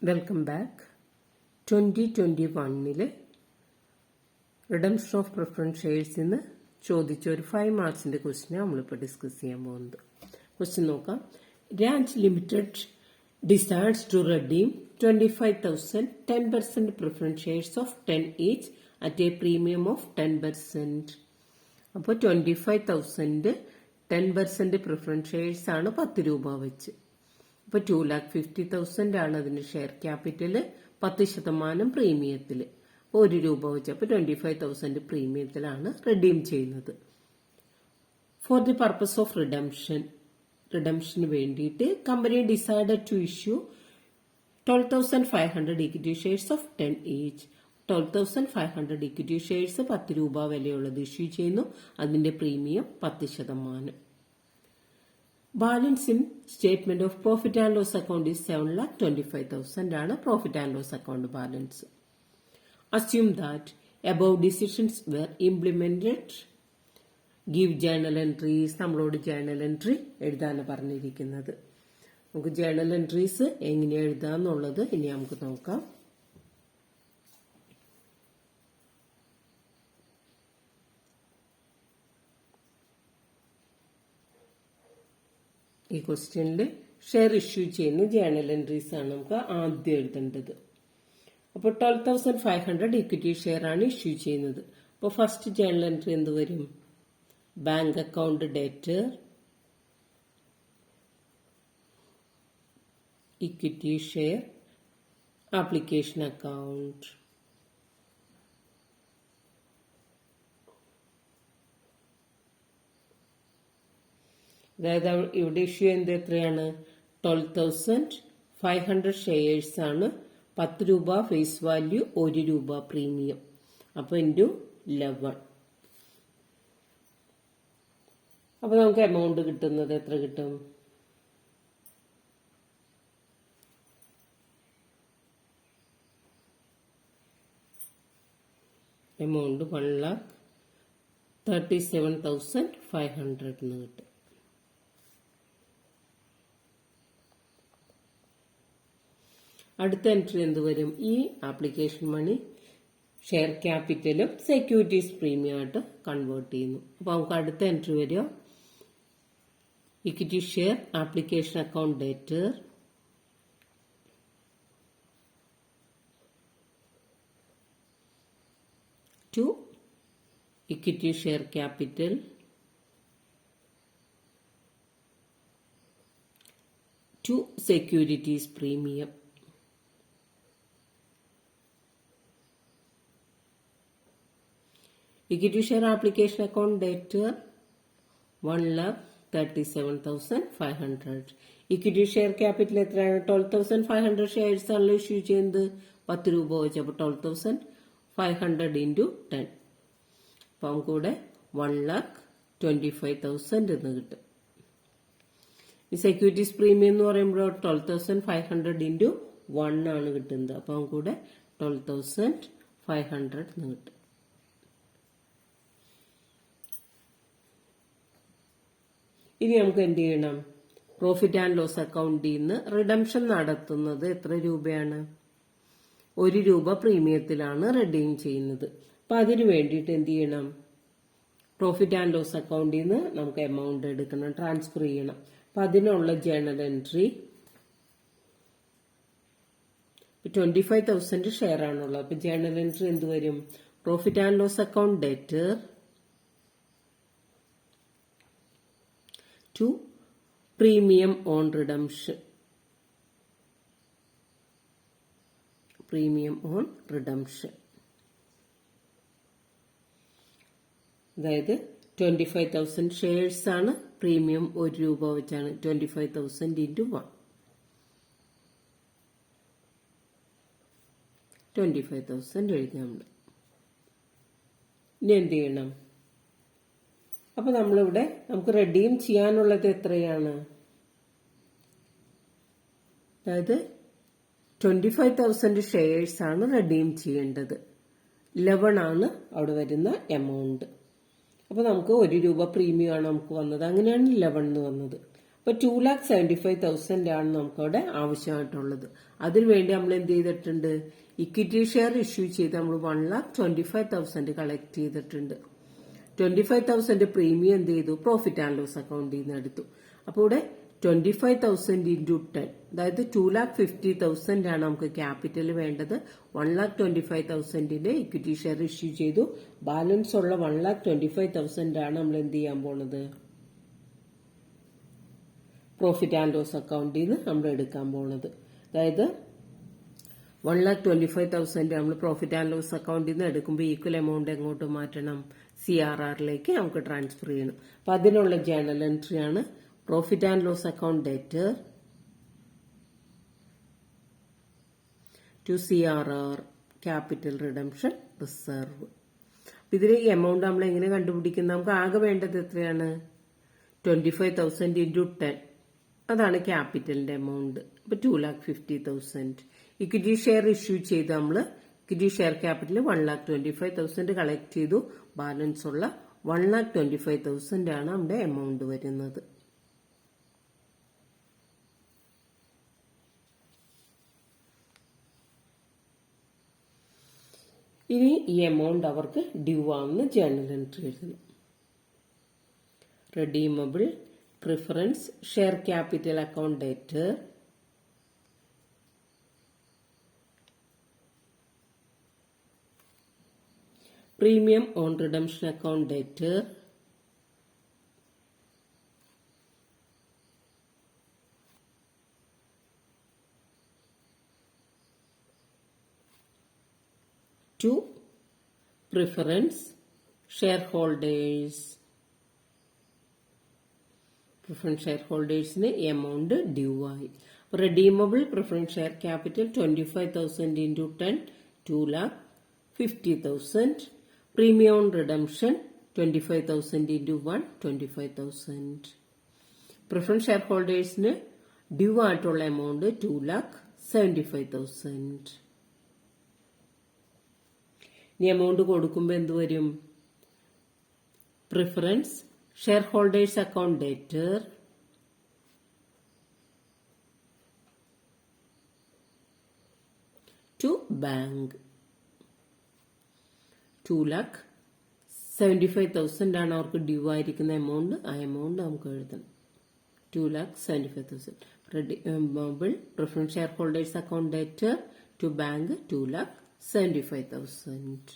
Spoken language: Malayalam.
Welcome back. 2021 redemption of preference shares എന്ന് ചോദിച്ച ഒരു 5 മാർക്സിന്റെ ക്വസ്റ്റിനെ നമ്മളിപ്പോൾ ഡിസ്കസ് ചെയ്യാൻ പോകുന്നത്. ക്വസ്റ്റ്യൻ നോക്കാം. Raj limited decides to redeem 25,000 10% preference shares of 10 each at a premium of 10%. അപ്പോൾ 25,000 10% പ്രിഫറൻസ് ഷെയർസ് ആണ് 10 രൂപ വെച്ച്. അപ്പോൾ 2,50,000 ആണ് അതിന്റെ ഷെയർ ക്യാപിറ്റല്, 10% പ്രീമിയത്തില്. അപ്പോൾ 1 രൂപ വെച്ച് അപ്പോൾ 25,000 പ്രീമിയത്തിലാണ് റിഡീം ചെയ്യുന്നത്. ഫോർ ദി പർപ്പസ് ഓഫ് റിഡംഷന് വേണ്ടിയിട്ട് company decided to issue 12,500 equity shares of 10 each. 12,500 equity shares 10 രൂപ വിലയുള്ളത് ഇഷ്യൂ ചെയ്യുന്നു. അതിന്റെ premium 10%. Balance in statement of profit and loss account is 7,25,000 ആണ് profit and loss account balance. Assume that above decisions were implemented. Give journal entries. നമ്മളോട് ജേർണൽ എൻട്രി എഴുതാനാണ് പറഞ്ഞിരിക്കുന്നത്. നമുക്ക് ജേർണൽ എൻട്രീസ് എങ്ങനെ എഴുതാന്നുള്ളത് ഇനി നമുക്ക് നോക്കാം. ഈ ക്വസ്റ്റ്യനിൽ ഷെയർ ഇഷ്യൂ ചെയ്യുന്ന ജേർണൽ എൻട്രീസ് ആണ് നമുക്ക് ആദ്യം എഴുതേണ്ടത്. അപ്പോൾ 12,500 ഇക്വിറ്റി ഷെയർ ആണ് ഇഷ്യൂ ചെയ്യുന്നത്. അപ്പോൾ ഫസ്റ്റ് ജേർണൽ എൻട്രി എന്ത് വരും? Bank account ഡേറ്റർ, equity share, application account. അതായത് ഇവിടെ ഇഷ്യൂ ചെയ്യുന്നത് എത്രയാണ്? 12,500 ഷെയർസ് ആണ്. 10 രൂപ ഫേസ് വാല്യൂ, 1 രൂപ പ്രീമിയം. അപ്പൊ ഇൻറ്റു 11. അപ്പൊ നമുക്ക് എമൗണ്ട് കിട്ടുന്നത് എത്ര കിട്ടും? എമൗണ്ട് 1,37,500 എന്ന് കിട്ടും. അടുത്ത എൻട്രി എന്ത് വരും? ഈ ആപ്ലിക്കേഷൻ മണി ഷെയർ ക്യാപിറ്റലും സെക്യൂരിറ്റീസ് പ്രീമിയം ആയിട്ട് കൺവേർട്ട് ചെയ്യുന്നു. അപ്പൊ നമുക്ക് അടുത്ത എൻട്രി വരിക equity share application account debtor, to equity share capital, to securities premium. Equity share application account debtor 1,37,500. Equity share capital എത്രയാണ്? 12,500 ഷെയർസ് ആണല്ലോ ഇഷ്യൂ ചെയ്യുന്നത് 10 രൂപ വെച്ച്. അപ്പോൾ 12,500 ഇൻറ്റു 10. അപ്പൊ നമുക്കിവിടെ 1,25,000 എന്ന് കിട്ടും. ഈ സെക്യൂരിറ്റീസ് പ്രീമിയം എന്ന് പറയുമ്പോൾ 12,500 ഇൻറ്റു 1 ആണ് കിട്ടുന്നത്. അപ്പൊ നമുക്കിവിടെ 12,500 എന്ന് കിട്ടും. ഇനി നമുക്ക് എന്ത് ചെയ്യണം? പ്രോഫിറ്റ് ആൻഡ് ലോസ് അക്കൗണ്ടിൽ നിന്ന് റിഡംഷൻ നടത്തുന്നത് എത്ര രൂപയാണ്? 1 രൂപ പ്രീമിയത്തിലാണ് റിഡീം ചെയ്യുന്നത്. അപ്പൊ അതിനു വേണ്ടിയിട്ട് എന്ത് ചെയ്യണം? പ്രോഫിറ്റ് ആൻഡ് ലോസ് അക്കൗണ്ടിൽ നിന്ന് നമുക്ക് എമൗണ്ട് എടുക്കണം, ട്രാൻസ്ഫർ ചെയ്യണം. അപ്പൊ അതിനുള്ള ജേർണൽ എൻട്രി 25,000 ഷെയർ ആണുള്ളത്. അപ്പൊ ജേർണൽ എൻട്രി എന്ത് വരും? Profit and loss account debtor to premium on redemption. Premium on redemption. അതായത് 25,000 ഷെയർസ് ആണ്. പ്രീമിയം 1 രൂപ വെച്ചാണ്. 25,000 ഇൻറ്റു 1. 25,000 എഴുതി നമ്മൾ. ഇനി എന്ത് ചെയ്യണം? അപ്പൊ നമ്മളിവിടെ നമുക്ക് റെഡീം ചെയ്യാനുള്ളത് എത്രയാണ്? അതായത് 25,000 ഷെയർസ് ആണ് റെഡീം ചെയ്യേണ്ടത്. 11 ആണ് അവിടെ വരുന്ന എമൗണ്ട്. അപ്പൊ നമുക്ക് 1 രൂപ പ്രീമിയം ആണ് നമുക്ക് വന്നത്. അങ്ങനെയാണ് 11 എന്ന് വന്നത്. അപ്പൊ ഇപ്പൊ 2,75,000 ആണ് നമുക്കവിടെ ആവശ്യമായിട്ടുള്ളത്. അതിനുവേണ്ടി നമ്മൾ എന്ത് ചെയ്തിട്ടുണ്ട്, ഇക്വിറ്റി ഷെയർ ഇഷ്യൂ ചെയ്ത് നമ്മൾ 1,25,000 കളക്ട് ചെയ്തിട്ടുണ്ട്. 25,000 പ്രീമിയം എന്ത് ചെയ്തു, പ്രോഫിറ്റ് ആൻഡ് ലോസ് അക്കൗണ്ടിൽ നിന്ന് എടുത്തു. അപ്പോൾ ഇവിടെ 25,000 into 10, അതായത് 2,50,000 ആണ് നമുക്ക് ക്യാപിറ്റൽ വേണ്ടത്. 1,25,000 ഇക്വിറ്റി ഷെയർ ഇഷ്യൂ ചെയ്തു. ബാലൻസ് ഉള്ള 1,25,000 ആണ് നമ്മൾ എന്ത് ചെയ്യാൻ പോണത്, പ്രോഫിറ്റ് ആൻഡ് ലോസ് അക്കൗണ്ടിൽ നിന്ന് നമ്മൾ എടുക്കാൻ പോണത്. അതായത് 1,25,000 നമ്മൾ പ്രോഫിറ്റ് ആൻഡ് ലോസ് അക്കൗണ്ടിൽ നിന്ന് എടുക്കുമ്പോൾ ഈക്വൽ എമൗണ്ട് എങ്ങോട്ട് മാറ്റണം, CRRലേക്ക് നമുക്ക് ട്രാൻസ്ഫർ ചെയ്യണം. അപ്പൊ അതിനുള്ള ജേണൽ എൻട്രി ആണ് profit and loss account debtor to CRR capital redemption reserve. ഇതിൽ ഈ എമൗണ്ട് നമ്മൾ എങ്ങനെ കണ്ടുപിടിക്കുന്നത്, നമുക്ക് ആകെ വേണ്ടത് എത്രയാണ്, 25,000 into 10, അതാണ് ക്യാപിറ്റലിന്റെ എമൗണ്ട്. ഇപ്പൊ 2,50,000. ഇക്വിറ്റി ഷെയർ ഇഷ്യൂ ചെയ്ത് നമ്മൾ ഇക്വിറ്റി ഷെയർ ക്യാപിറ്റൽ 1,25,000 കളക്ട് ചെയ്തു. ബാലൻസ് ഉള്ള 1,25,000 ആണ് നമ്മുടെ എമൗണ്ട് വരുന്നത്. ഇനി ഈ എമൗണ്ട് അവർക്ക് ഡ്യൂ ആണെന്ന് ജേണൽ എൻട്രി എഴുതണം. Redeemable preference share capital account debtor premium on redemption account debtor to preference shareholders. Preference shareholdersന് എമൗണ്ട് ഡ്യൂ ആയി. Redeemable preference share capital 25,000 into 10, 2,50,000. Premium on redemption 25,000 into 1, 25,000. Preference share ഹോൾഡേഴ്സിന് ഡ്യൂ ആയിട്ടുള്ള എമൗണ്ട് 2,75,000. ഇനി എമൗണ്ട് കൊടുക്കുമ്പോൾ എന്ത് വരും, preference share holders account debtor to bank 2,75,000 ആണ് അവർക്ക് ഡ്യൂ ആയിരിക്കുന്ന എമൗണ്ട്. ആ എമൗണ്ട് നമുക്ക് എഴുതണം 2,75,000. Redeemable preference share holders account debtor to bank 2,75,000.